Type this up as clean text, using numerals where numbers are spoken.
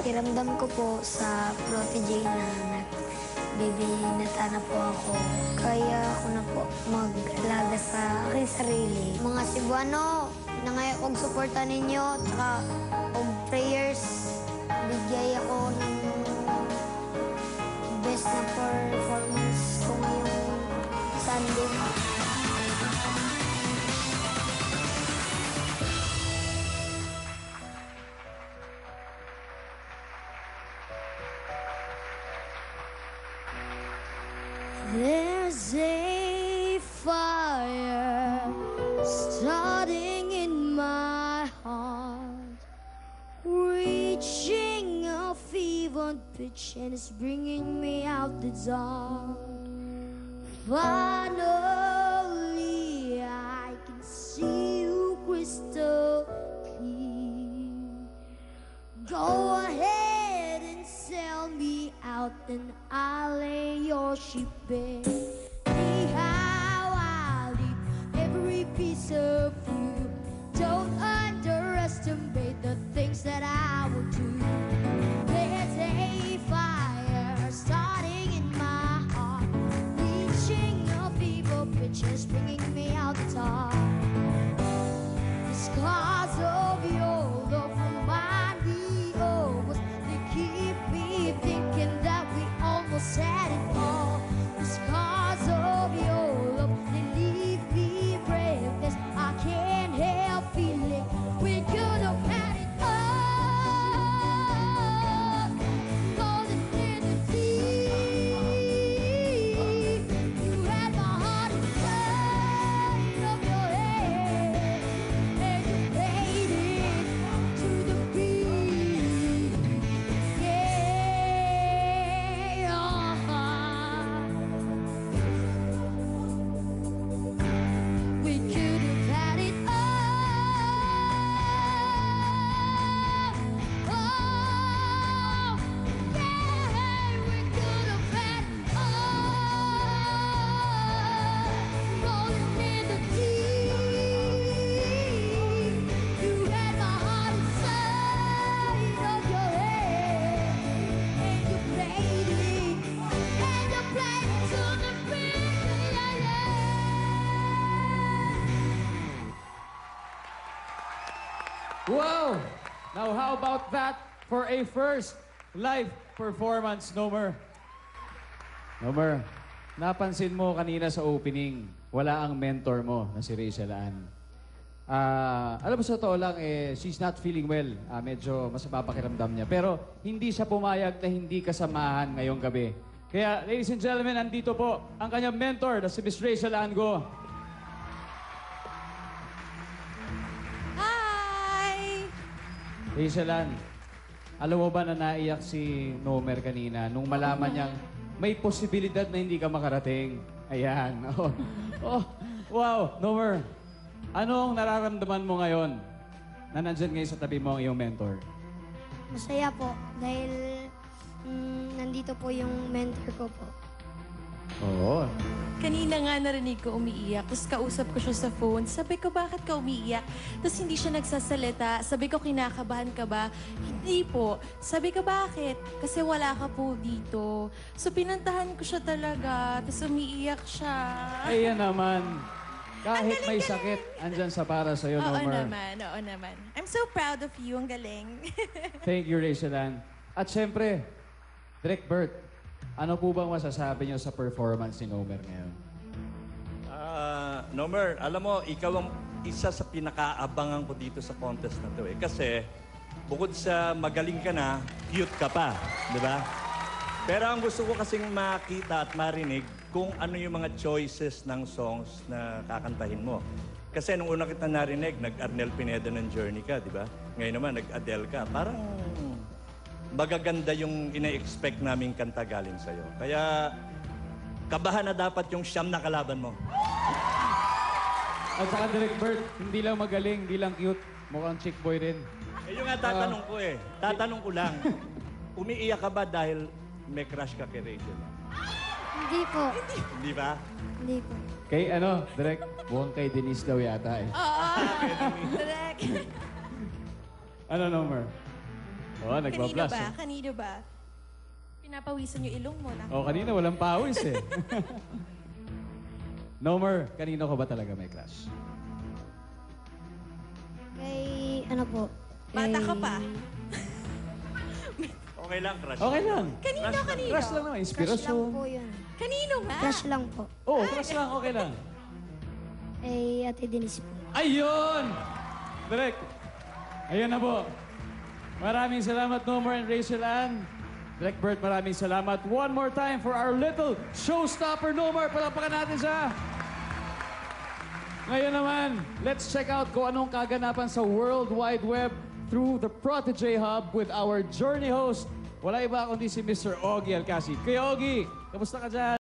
Pakiramdam ko po sa Protege na nagbibinata na po ako. Kaya ako na po mag-alaga sa aking sarili. Mga Cebuano, nangayag og suporta ninyo, tsaka og prayers. Bigay ako ng best na performance ko ngayong Sunday. There's a fire starting in my heart, reaching a fever pitch, and it's bringing me out the dark. Finally, I can see you crystal clear. Go ahead and sell me out, and I'll lay your sheep bare. See how I'll eat every piece of you. Don't underestimate the things that I will do. There's a fire starting in my heart, reaching a fever pitch, is bringing me out the top. The scars of your love remind me of us. They keep me thinking that we almost had it all. The scars of your love, they leave me breathless. I can't help feeling we could have had it all. Golden in the deep, you had my heart inside of your head, and you played it to the beat. Yeah, we could have had it all. Oh, yeah, we could have had it all. Rolling in the deep, you had my heart inside of your head, and you played it, to the beat. Yeah, yeah. Wow! Now, how about that for a first live performance, Nomer? Nomer, napansin mo kanina sa opening, wala ang mentor mo na si Rachel Ann. Alam mo, sa totoo lang, she's not feeling well. Medyo masama pakiramdam niya. Pero hindi siya pumayag na hindi kasamahan ngayong gabi. Kaya, ladies and gentlemen, andito po ang kanyang mentor na si Miss Rachel Ann Go. Hi! Rachel Ann, alam mo ba na naiyak si Nomer kanina nung malaman niyang may posibilidad na hindi ka makarating? Ayan. Oh, oh, wow, Nomer. Anong nararamdaman mo ngayon na nandyan ngayon sa tabi mo ang iyong mentor? Masaya po dahil nandito po yung mentor ko po. Oo. Kanina nga narinig ko umiiyak, tapos kausap ko siya sa phone. Sabi ko, bakit ka umiiyak? Tapos hindi siya nagsasalita. Sabi ko, kinakabahan ka ba? Hindi po. Sabi ko, bakit? Kasi wala ka po dito. So pinantahan ko siya talaga, tapos umiiyak siya. Ayan naman. Kahit may sakit, andyan sa para sa'yo, Oo Nomer. naman, oo naman. I'm so proud of you, ang galing. Thank you, Rachel Ann. At syempre, Direk Bert, ano po bang masasabi niyo sa performance ni Nomer ngayon? Nomer, alam mo, ikaw ang isa sa pinakaabangan ko dito sa contest na to eh. Kasi bukod sa magaling ka na, cute ka pa, di ba? Pero ang gusto ko kasing makita at marinig kung ano yung mga choices ng songs na kakantahin mo. Kasi nung una kita narinig, nag-Arnel Pineda ng Journey ka, di ba? Ngayon naman, nag-Adele ka. Parang magaganda yung ina-expect naming kanta galing sa'yo. Kaya, kabahan na dapat yung siyam na kalaban mo. At saka Direk Bert, hindi lang magaling, hindi lang cute. Mukhang chick boy rin. Eh, yung nga tatanong ko eh. Tatanong ko lang. Umiiyak ka ba dahil may crush ka kay Rachel? Hindi po. Hindi ba? Hindi po. Kay ano, Direk, mukhang kay Denise daw yata eh. Oo, correct. Ano, Nomer? Oh, Kanino nagbablast. ba? Kanino ba? Pinapawisan yung ilong mo na. Oh, kanina walang pawis eh. Nomer, kanino ka ba talaga may crush? Kay, ano po? Bata ka pa. Okay lang, crush. Okay lang. Kanino, kanino? Crush lang naman, Crush lang inspirasyon. po yun. Kanino nga? Crush lang po. Oo, crush lang, okay lang. Kay Ate Denise po. Ayun! Direk, ayun na po. Maraming salamat, Nomer and Rachel Ann. Direk Bert, maraming salamat. One more time for our little showstopper, Nomer. Palapakan natin siya. Ngayon naman, let's check out kung anong kaganapan sa World Wide Web through the Protege Hub with our journey host. Wala iba kundi si Mr. Ogie Alcacid. Kuya Ogie, kamusta ka dyan?